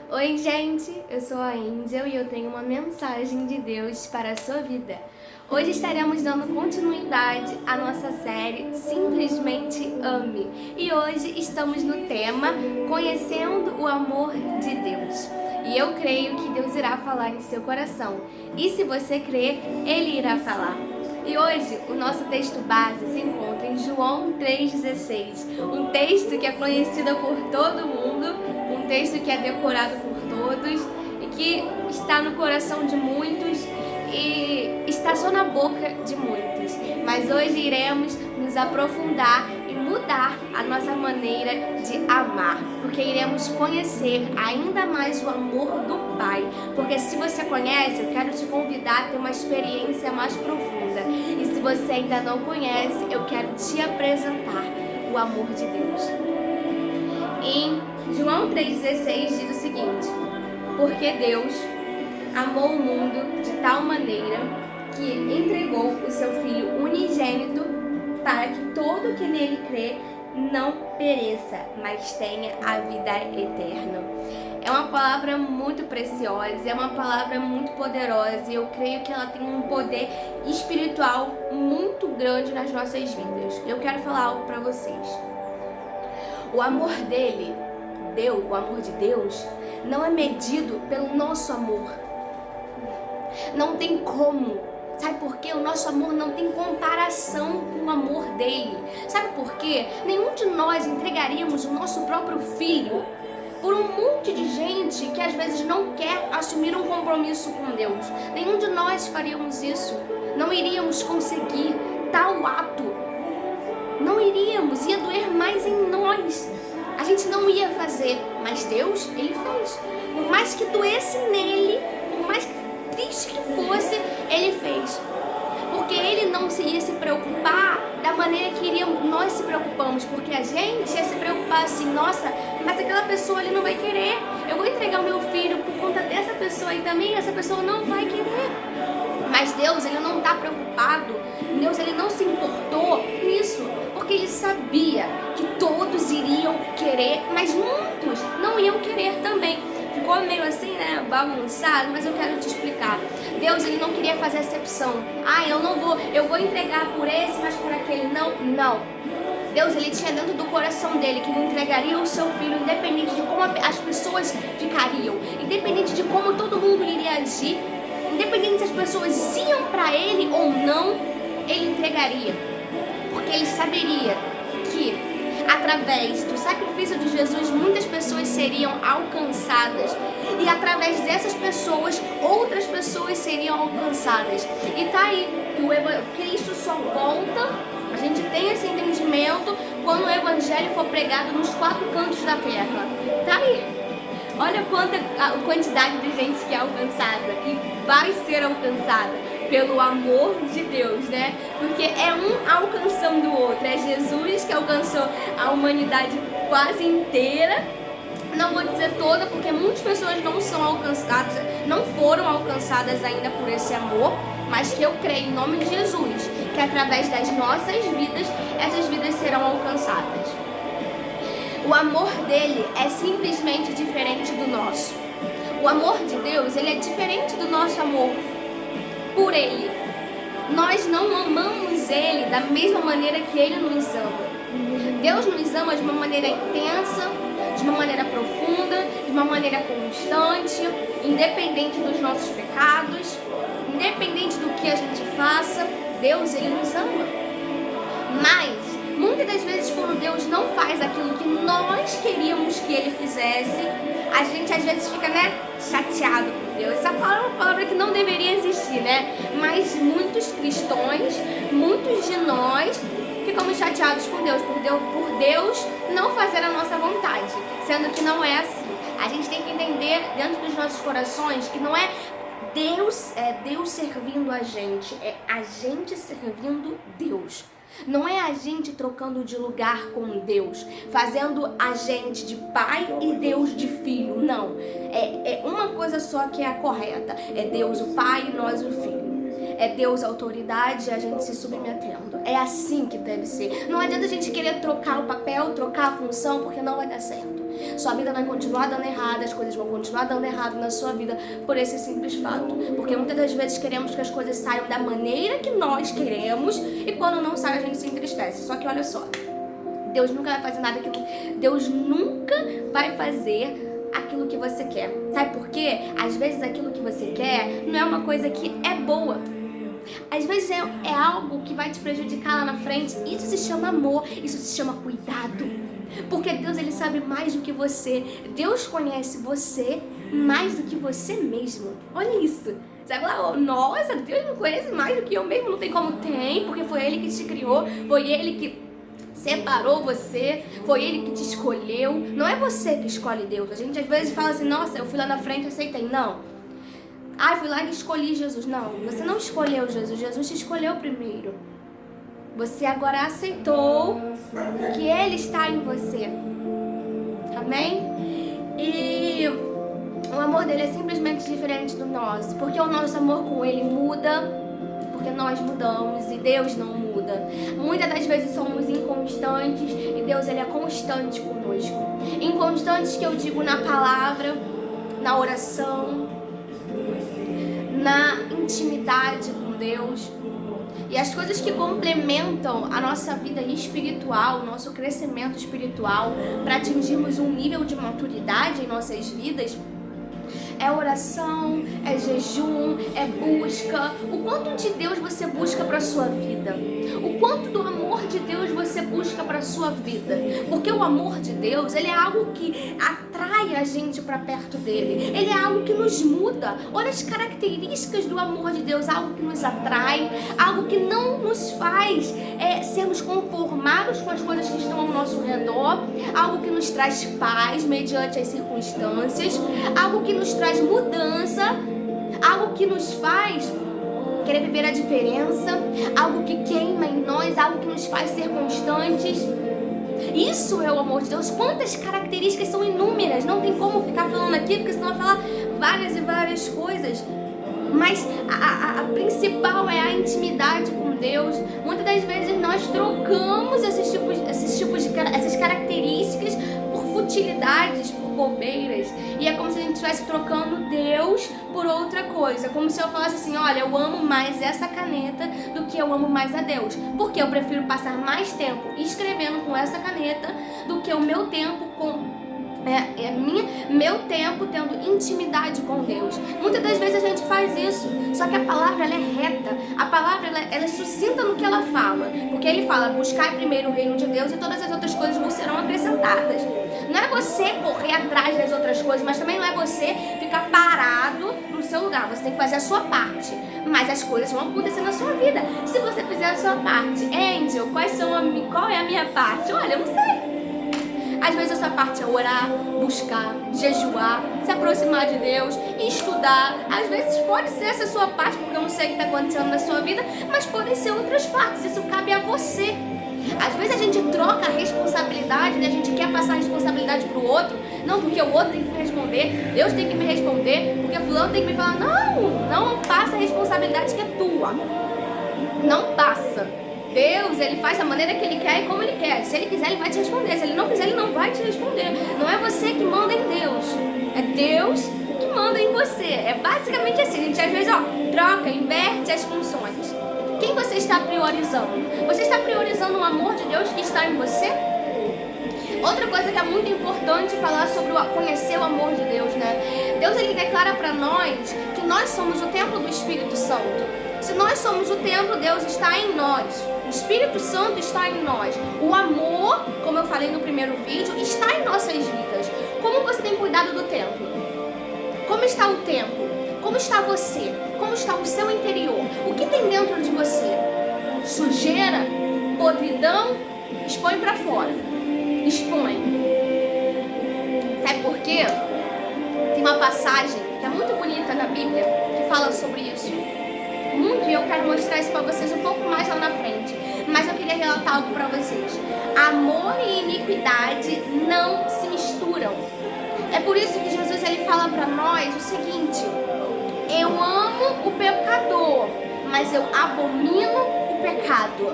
Oi, gente, eu sou a Angel e eu tenho uma mensagem de Deus para a sua vida. Hoje estaremos dando continuidade à nossa série Simplesmente Ame. E hoje estamos no tema Conhecendo o Amor de Deus. E eu creio que Deus irá falar em seu coração. E se você crer, Ele irá falar. E hoje o nosso texto base se encontra em João 3,16, um texto que é conhecido por todo mundo, um texto que é decorado por todos e que está no coração de muitos e está só na boca de muitos. Mas hoje iremos nos aprofundar e mudar a nossa maneira de amar, porque iremos conhecer ainda mais o amor do Pai. Porque se você conhece, eu quero te convidar a ter uma experiência mais profunda. E se você ainda não conhece, eu quero te apresentar o amor de Deus. Em João 3,16 diz o seguinte: porque Deus amou o mundo de tal maneira que entregou o seu Filho unigênito para que todo que nele crê não pereça, mas tenha a vida eterna. É uma palavra muito preciosa, é uma palavra muito poderosa e eu creio que ela tem um poder espiritual muito grande nas nossas vidas. Eu quero falar algo para vocês. O amor dele, o amor de Deus, não é medido pelo nosso amor. Não tem como. Sabe por quê? O nosso amor não tem comparação com o amor dele. Sabe por quê? Nenhum de nós entregaríamos o nosso próprio filho por um monte de gente que às vezes não quer assumir um compromisso com Deus. Nenhum de nós faríamos isso. Não iríamos conseguir tal ato. Não iríamos, ia doer mais em nós. A gente não ia fazer, mas Deus, Ele fez. Por mais que doesse nele, por mais triste que fosse, Ele fez. Porque Ele não ia se preocupar da maneira que nós se preocupamos. Porque a gente ia se preocupar assim, nossa, mas aquela pessoa ali não vai querer. Eu vou entregar o meu filho por conta dessa pessoa e também essa pessoa não vai querer. Mas Deus, Ele não está preocupado. Deus, Ele não se importou nisso. Porque Ele sabia que todos iriam querer, mas muitos não iam querer também. Ficou meio assim, né, bagunçado, mas eu quero te explicar. Deus, Ele não queria fazer exceção. Eu vou entregar por esse, mas por aquele não. Deus, Ele tinha dentro do coração dele que Ele entregaria o seu filho, independente de como as pessoas ficariam, independente de como todo mundo iria agir, independente se as pessoas iam para Ele ou não, Ele entregaria. Porque Ele saberia que através do sacrifício de Jesus, muitas pessoas seriam alcançadas. E através dessas pessoas, outras pessoas seriam alcançadas. E tá aí que o Cristo só volta, a gente tem esse entendimento, quando o Evangelho for pregado nos 4 cantos da terra. Tá aí. Olha a quantidade de gente que é alcançada e vai ser alcançada pelo amor de Deus, né? Porque é um alcançando o outro. É Jesus que alcançou a humanidade quase inteira. Não vou dizer toda, porque muitas pessoas não são alcançadas, não foram alcançadas ainda por esse amor, mas que eu creio em nome de Jesus, que através das nossas vidas, essas vidas serão alcançadas. O amor dele é simplesmente diferente do nosso. O amor de Deus, ele é diferente do nosso amor por Ele. Nós não amamos Ele da mesma maneira que Ele nos ama. Deus nos ama de uma maneira intensa, de uma maneira profunda, de uma maneira constante, independente dos nossos pecados, independente do que a gente faça, Deus, Ele nos ama. Mas muitas das vezes, quando Deus não faz aquilo que nós queríamos que Ele fizesse, a gente às vezes fica, chateado com Deus. Essa palavra é uma palavra que não deveria existir, Mas muitos cristãos, muitos de nós, ficamos chateados com Deus, por Deus não fazer a nossa vontade, sendo que não é assim. A gente tem que entender dentro dos nossos corações que não é Deus servindo a gente, é a gente servindo Deus. Não é a gente trocando de lugar com Deus, fazendo a gente de pai e Deus de filho. Não, é uma coisa só que é a correta. É Deus o pai e nós o filho. É Deus a autoridade e a gente se submetendo. É assim que deve ser. Não adianta a gente querer trocar o papel, trocar a função, porque não vai dar certo. Sua vida vai continuar dando errado, as coisas vão continuar dando errado na sua vida por esse simples fato. Porque muitas das vezes queremos que as coisas saiam da maneira que nós queremos e quando não sai a gente se entristece. Só que olha só, Deus nunca vai fazer nada Deus nunca vai fazer aquilo que você quer. Sabe por quê? Às vezes aquilo que você quer não é uma coisa que é boa. Às vezes é algo que vai te prejudicar lá na frente. Isso se chama amor, isso se chama cuidado. Porque Deus, Ele sabe mais do que você. Deus conhece você mais do que você mesmo. Olha isso. Você vai falar, nossa, Deus me conhece mais do que eu mesmo. Não tem como tem, porque foi Ele que te criou, foi Ele que separou você, foi Ele que te escolheu. Não é você que escolhe Deus. A gente às vezes fala assim, nossa, eu fui lá na frente e aceitei. Não. Fui lá e escolhi Jesus. Não, você não escolheu Jesus. Jesus te escolheu primeiro. Você agora aceitou que Ele está em você. Amém? E o amor dele é simplesmente diferente do nosso. Porque o nosso amor com Ele muda, porque nós mudamos e Deus não muda. Muitas das vezes somos inconstantes e Deus, Ele é constante conosco. Inconstantes que eu digo na palavra, na oração, na intimidade com Deus. E as coisas que complementam a nossa vida espiritual, o nosso crescimento espiritual, para atingirmos um nível de maturidade em nossas vidas, é oração, é jejum, é busca. O quanto de Deus você busca para a sua vida? O quanto do amor de Deus você busca para a sua vida? Porque o amor de Deus, ele é algo que atrai a gente para perto dele. Ele é algo que nos muda. Olha as características do amor de Deus, algo que nos atrai, algo que não nos faz sermos conformados com as coisas que estão ao nosso redor, algo que nos traz paz mediante as circunstâncias, algo que nos traz mudança, algo que nos faz querer viver a diferença, algo que queima em nós, algo que nos faz ser constantes. Isso é o amor de Deus. Quantas características, são inúmeras, não tem como ficar falando aqui, porque senão vai falar várias e várias coisas. Mas a principal é a intimidade com Deus. Muitas das vezes nós trocamos essas características por futilidades, por bobeiras. E é como se a gente estivesse trocando Deus por outra coisa. Como se eu falasse assim, olha, eu amo mais essa caneta do que eu amo mais a Deus. Porque eu prefiro passar mais tempo escrevendo com essa caneta do que o meu tempo com... meu tempo tendo intimidade com Deus. Muitas das vezes a gente faz isso, só que a palavra ela é reta, a palavra ela é sucinta no que ela fala, porque ele fala, buscar primeiro o reino de Deus e todas as outras coisas vos serão acrescentadas. Não é você correr atrás das outras coisas, mas também não é você ficar parado no seu lugar. Você tem que fazer a sua parte, mas as coisas vão acontecer na sua vida se você fizer a sua parte. Angel, qual é a minha parte? Olha, eu não sei. Às vezes essa parte é orar, buscar, jejuar, se aproximar de Deus, estudar. Às vezes pode ser essa sua parte, porque eu não sei o que está acontecendo na sua vida, mas podem ser outras partes, isso cabe a você. Às vezes a gente troca a responsabilidade, né? A gente quer passar a responsabilidade para o outro, não porque o outro tem que me responder, Deus tem que me responder, porque fulano tem que me falar, não passa a responsabilidade que é tua, não passa. Deus, Ele faz da maneira que Ele quer e como Ele quer. Se Ele quiser, Ele vai te responder. Se Ele não quiser, Ele não vai te responder. Não é você que manda em Deus. É Deus que manda em você. É basicamente assim. A gente às vezes, troca, inverte as funções. Quem você está priorizando? Você está priorizando o amor de Deus que está em você? Outra coisa que é muito importante falar sobre conhecer o amor de Deus, né? Deus, Ele declara para nós que nós somos o templo do Espírito Santo. Se nós somos o templo, Deus está em nós. O Espírito Santo está em nós. O amor, como eu falei no primeiro vídeo, está em nossas vidas. Como você tem cuidado do templo? Como está o templo? Como está você? Como está o seu interior? O que tem dentro de você? Sujeira? Podridão? Expõe para fora. Expõe. Sabe por quê? Tem uma passagem que é muito bonita na Bíblia que fala sobre isso. Muito, e eu quero mostrar isso para vocês um pouco mais lá na frente. Mas eu queria relatar algo para vocês. Amor e iniquidade não se misturam. É por isso que Jesus ele fala para nós o seguinte: eu amo o pecador, mas eu abomino o pecado.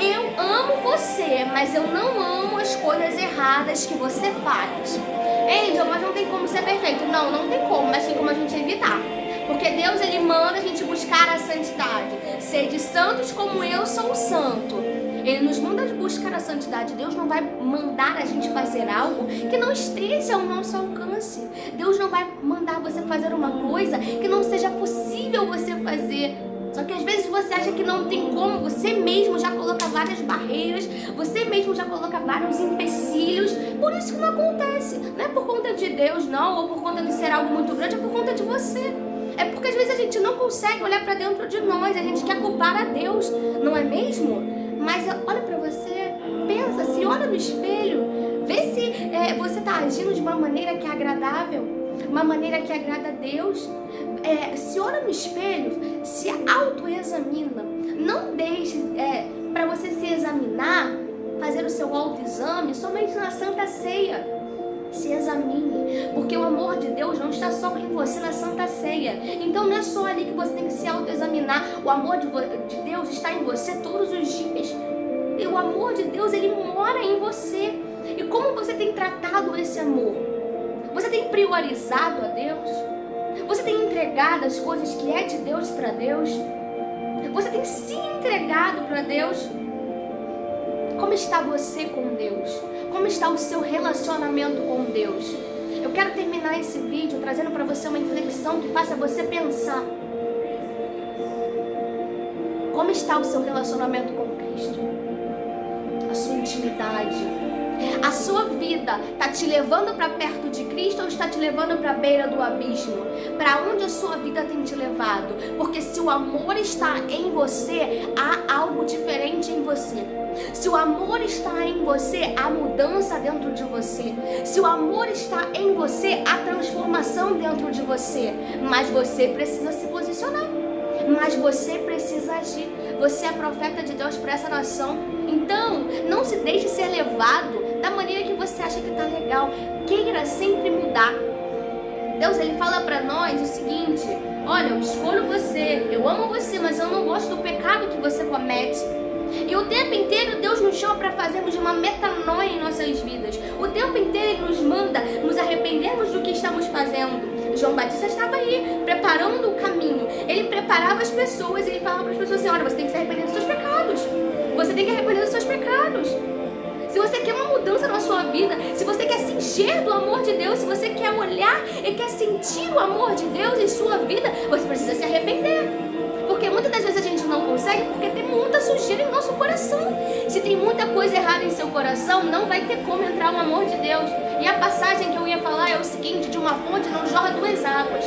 Eu amo você, mas eu não amo as coisas erradas que você faz. Angel, mas não tem como ser perfeito. Não, não tem como, mas tem como a gente evitar. Porque Deus, Ele manda a gente buscar a santidade. Sede santos como eu sou santo. Ele nos manda buscar a santidade. Deus não vai mandar a gente fazer algo que não esteja ao nosso alcance. Deus não vai mandar você fazer uma coisa que não seja possível você fazer. Só que às vezes você acha que não tem como, você mesmo já coloca várias barreiras, você mesmo já coloca vários empecilhos, por isso que não acontece. Não é por conta de Deus não, ou por conta de ser algo muito grande, é por conta de você. É porque às vezes a gente não consegue olhar pra dentro de nós, a gente quer culpar a Deus, não é mesmo? Mas olha pra você, pensa, se olha no espelho, vê se você tá agindo de uma maneira que é agradável, uma maneira que agrada a Deus. Se olha no espelho, se autoexamina. Não deixe para você se examinar, fazer o seu autoexame somente na Santa Ceia. Se examine, porque o amor de Deus não está só em você na Santa Ceia. Então não é só ali que você tem que se autoexaminar. O amor de Deus está em você todos os dias. E o amor de Deus, ele mora em você. E como você tem tratado esse amor? Você tem priorizado a Deus? Você tem entregado as coisas que é de Deus para Deus? Você tem se entregado para Deus? Como está você com Deus? Como está o seu relacionamento com Deus? Eu quero terminar esse vídeo trazendo para você uma reflexão que faça você pensar. Como está o seu relacionamento com Cristo? A sua intimidade? A sua vida está te levando para perto de Cristo ou está te levando para a beira do abismo? Para onde a sua vida tem te levado? Porque se o amor está em você, há algo diferente em você. Se o amor está em você, há mudança dentro de você. Se o amor está em você, há transformação dentro de você. Mas você precisa se posicionar. Mas você precisa agir. Você é profeta de Deus para essa nação. Então, não se deixe ser levado da maneira que você acha que está legal. Queira sempre mudar. Deus, Ele fala para nós o seguinte: olha, eu escolho você, eu amo você, mas eu não gosto do pecado que você comete. E o tempo inteiro Deus nos chama para fazermos uma metanoia em nossas vidas. O tempo inteiro Ele nos manda nos arrependermos do que estamos fazendo. João Batista estava aí, preparando o caminho. Ele preparava as pessoas e ele falava para as pessoas assim: olha, você tem que se arrepender dos seus pecados. Você tem que arrepender dos seus pecados. Se você quer uma mudança na sua vida, se você quer se encher do amor de Deus, se você quer olhar e quer sentir o amor de Deus em sua vida, você precisa se arrepender. Porque muitas das vezes a gente não consegue porque tem muita sujeira em nosso coração. Se tem muita coisa errada em seu coração, não vai ter como entrar o amor de Deus. E a passagem que eu ia falar é o seguinte: de uma fonte não jorra duas águas.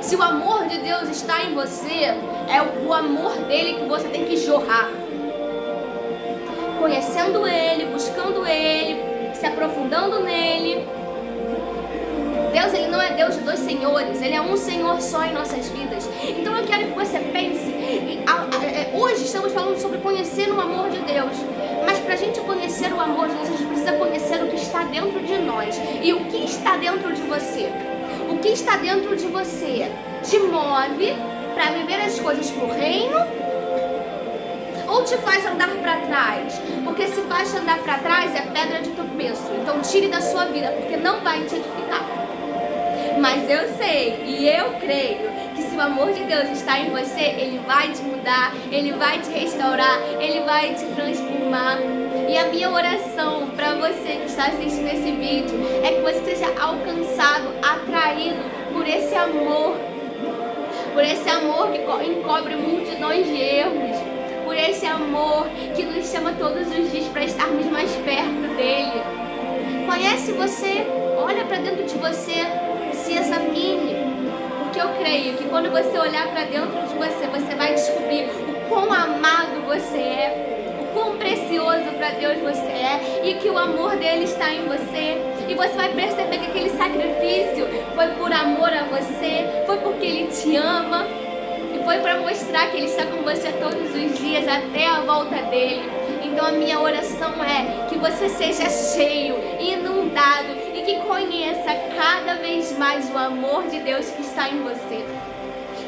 Se o amor de Deus está em você, é o amor dele que você tem que jorrar. Conhecendo Ele, buscando Ele, se aprofundando nele. Deus, Ele não é Deus de dois senhores, Ele é um Senhor só em nossas vidas. Então eu quero que você pense, hoje estamos falando sobre conhecer o amor de Deus, mas para a gente conhecer o amor de Deus, a gente precisa conhecer o que está dentro de nós. E o que está dentro de você? O que está dentro de você te move para viver as coisas pro reino ou te faz andar para trás? Porque se faz andar para trás é pedra de tropeço. Então tire da sua vida, porque não vai te edificar. Mas eu sei e eu creio que se o amor de Deus está em você, Ele vai te mudar, Ele vai te restaurar, Ele vai te transformar. E a minha oração para você que está assistindo esse vídeo é que você seja alcançado, atraído por esse amor que encobre multidões de erros, por esse amor que nos chama todos os dias para estarmos mais perto dele. Conhece você, olha para dentro de você, se examine, porque eu creio que quando você olhar para dentro de você, você vai descobrir o quão amado você é, o quão precioso para Deus você é e que o amor dele está em você. E você vai perceber que aquele sacrifício foi por amor a você, foi porque ele te ama e foi para mostrar que ele está com você todos os dias até a volta dele. Então a minha oração é que você seja cheio, inundado e que conheça cada vez mais o amor de Deus que está em você.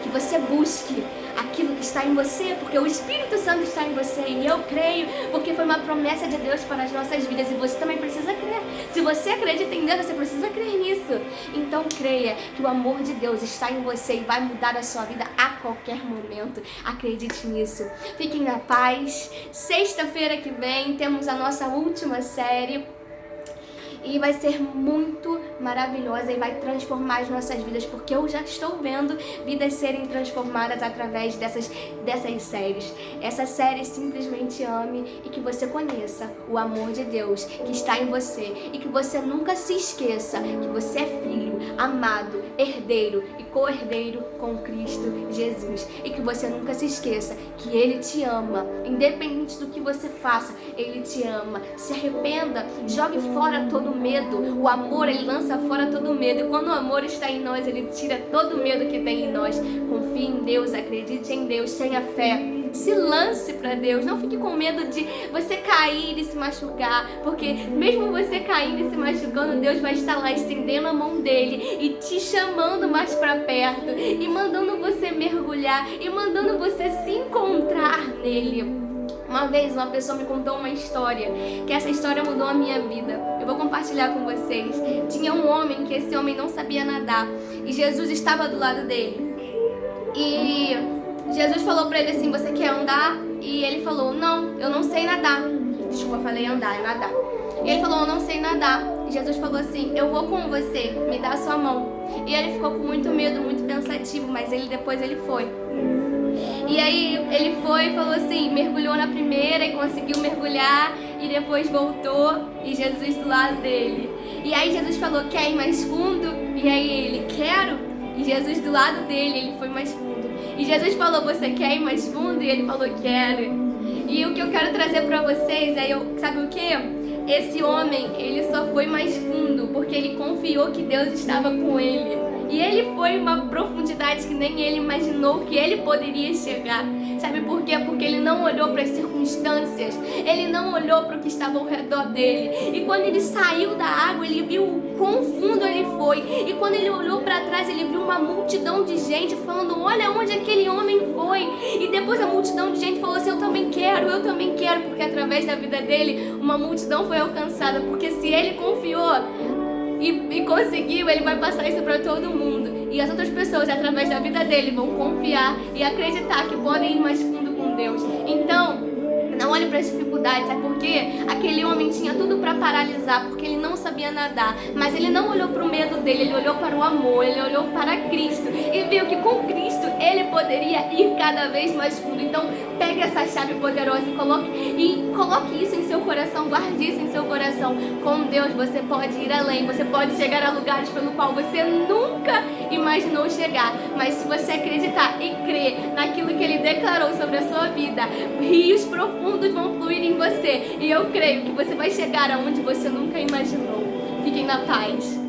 Que você busque aquilo que está em você, porque o Espírito Santo está em você. E eu creio, porque foi uma promessa de Deus para as nossas vidas. E você também precisa crer. Se você acredita em Deus, você precisa crer nisso. Então creia que o amor de Deus está em você e vai mudar a sua vida a qualquer momento. Acredite nisso. Fiquem na paz. Sexta-feira que vem temos a nossa última série. E vai ser muito maravilhosa e vai transformar as nossas vidas, porque eu já estou vendo vidas serem transformadas através dessas séries. Essa série Simplesmente Ame, e que você conheça o amor de Deus que está em você, e que você nunca se esqueça que você é filho, amado, herdeiro e co-herdeiro com Cristo Jesus, e que você nunca se esqueça que Ele te ama, independente do que você faça, Ele te ama. Se arrependa, jogue fora todo medo. O amor, ele lança fora todo medo. E quando o amor está em nós, ele tira todo o medo que tem em nós. Confie em Deus, acredite em Deus, tenha fé. Se lance para Deus. Não fique com medo de você cair e se machucar. Porque mesmo você caindo e se machucando, Deus vai estar lá estendendo a mão dele e te chamando mais para perto. E mandando você mergulhar. E mandando você se encontrar nele. Uma vez uma pessoa me contou uma história, que essa história mudou a minha vida. Eu vou compartilhar com vocês. Tinha um homem, que esse homem não sabia nadar, e Jesus estava do lado dele. E Jesus falou pra ele assim: você quer andar? E ele falou: não, eu não sei nadar. Desculpa, eu falei andar, é nadar. E ele falou: eu não sei nadar. E Jesus falou assim: eu vou com você, me dá a sua mão. E ele ficou com muito medo, muito pensativo, mas depois ele foi. E aí ele foi e falou assim, mergulhou na primeira e conseguiu mergulhar, e depois voltou, e Jesus do lado dele. E aí Jesus falou: quer ir mais fundo? E aí ele: quero. E Jesus do lado dele, ele foi mais fundo. E Jesus falou: você quer ir mais fundo? E ele falou: quero. E o que eu quero trazer pra vocês é, sabe o que? Esse homem, ele só foi mais fundo porque ele confiou que Deus estava com ele. E ele foi uma profundidade que nem ele imaginou que ele poderia chegar. Sabe por quê? Porque ele não olhou para as circunstâncias. Ele não olhou para o que estava ao redor dele. E quando ele saiu da água, ele viu o quão fundo ele foi. E quando ele olhou para trás, ele viu uma multidão de gente falando: olha onde aquele homem foi. E depois a multidão de gente falou assim: eu também quero. Porque através da vida dele, uma multidão foi alcançada. Porque se ele confiou e conseguiu, ele vai passar isso para todo mundo. E as outras pessoas, através da vida dele, vão confiar e acreditar que podem ir mais fundo com Deus. Então, não olhe para as dificuldades, sabe por quê? Aquele homem tinha tudo para paralisar, porque ele não sabia nadar. Mas ele não olhou para o medo dele, ele olhou para o amor, ele olhou para Cristo. E viu que com Cristo ele poderia ir cada vez mais fundo. Então, pegue essa chave poderosa e coloque isso em seu coração, guarde isso em seu coração. Com Deus você pode ir além, você pode chegar a lugares pelo qual você nunca imaginou chegar. Mas se você acreditar e crer naquilo que Ele declarou sobre a sua vida, rios profundos vão fluir em você. E eu creio que você vai chegar aonde você nunca imaginou. Fiquem na paz.